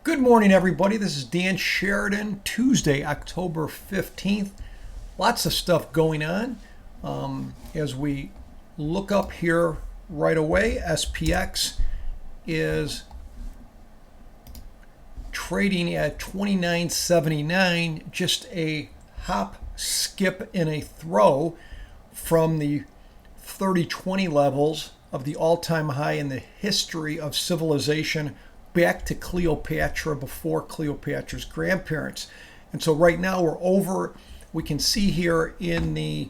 Good morning, everybody. This is Dan Sheridan, Tuesday, October 15th. Lots of stuff going on. As we look up here right away, SPX is trading at 29.79, just a hop, skip, and a throw from the 3020 levels of the all-time high in the history of civilization, back to Cleopatra, before Cleopatra's grandparents. And so right now we're over, we can see here in the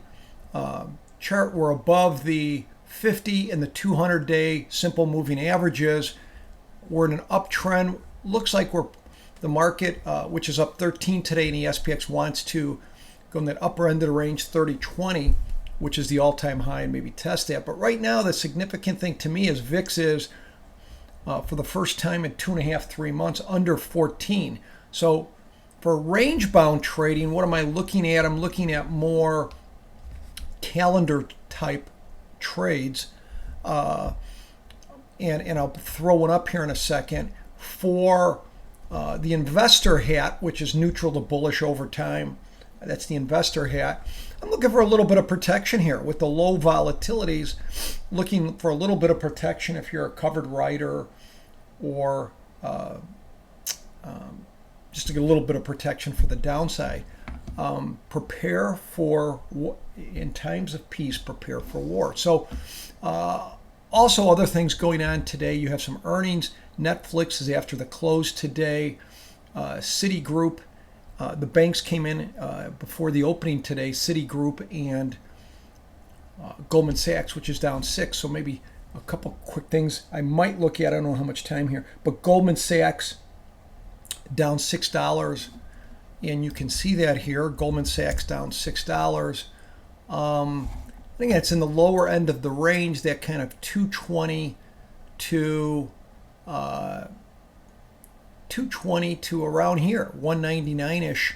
chart, we're above the 50 and the 200-day simple moving averages. We're in an uptrend. Looks like the market, which is up 13 today, and the SPX wants to go in that upper end of the range, 3020, which is the all-time high, and maybe test that. But right now, the significant thing to me is VIX is, for the first time in 2.5-3 months, under 14. So for range-bound trading, what am I looking at? I'm looking at more calendar-type trades. And I'll throw one up here in a second. For the investor hat, which is neutral to bullish over time, that's the investor hat. I'm looking for a little bit of protection here with the low volatilities, looking for a little bit of protection if you're a covered writer, or just to get a little bit of protection for the downside. Prepare for, in times of peace, prepare for war. So also other things going on today. You have some earnings. Netflix is after the close today. Citigroup, the banks came in before the opening today. Citigroup and Goldman Sachs, which is down 6. So maybe a couple quick things I might look at. I don't know how much time here, but Goldman Sachs down $6, and you can see that here. Goldman Sachs down $6. I think that's in the lower end of the range, that kind of 220 to 220 to around here, 199-ish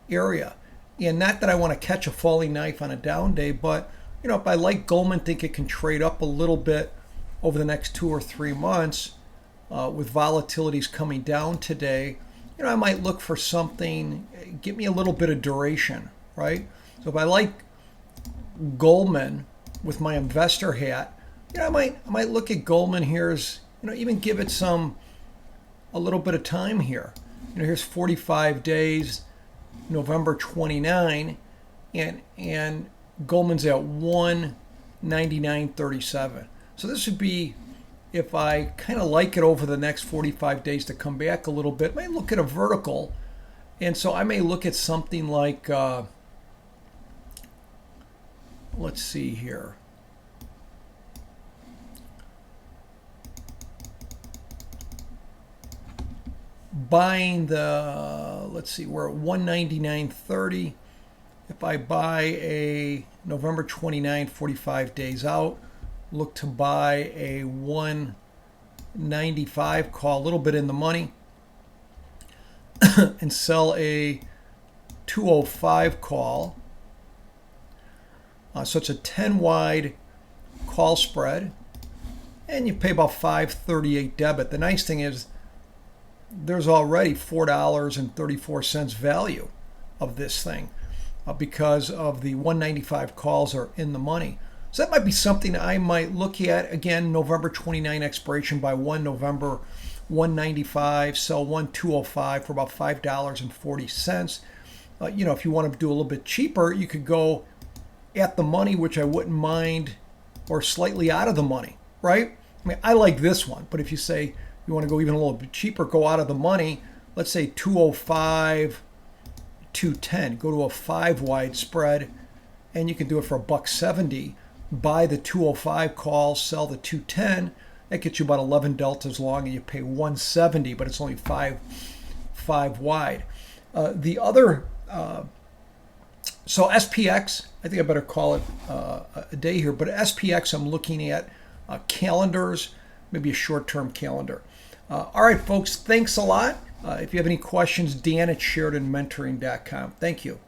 area. And not that I want to catch a falling knife on a down day, but if I like Goldman, think it can trade up a little bit over the next 2 or 3 months, with volatilities coming down today. I might look for something, get me a little bit of duration, right? So if I like Goldman with my investor hat, I might look at Goldman here as, even give it a little bit of time here. Here's 45 days, November 29, and Goldman's at 199.37. So this would be, if I kind of like it over the next 45 days to come back a little bit, I may look at a vertical. And so I may look at something like, let's see here. Buying let's see, we're at 199.30. If I buy a November 29, 45 days out, look to buy a 195 call, a little bit in the money, and sell a 205 call. So it's a 10 wide call spread, and you pay about $5.38 debit. The nice thing is there's already $4.34 value of this thing, because of the 195 calls are in the money. So that might be something I might look at. Again, November 29 expiration by 1 November, 195, sell 205 for about $5.40. If you want to do a little bit cheaper, you could go at the money, which I wouldn't mind, or slightly out of the money, right? I like this one, but if you say you want to go even a little bit cheaper, go out of the money, let's say 205, 210, go to a 5 wide spread, and you can do it for $1.70. Buy the 205 call, sell the 210. That gets you about 11 deltas long, and you pay $1.70, but it's only 5 wide. The other, so SPX, I think I better call it a day here, but SPX, I'm looking at calendars, maybe a short-term calendar. All right, folks, thanks a lot. If you have any questions, Dan at SheridanMentoring.com. Thank you.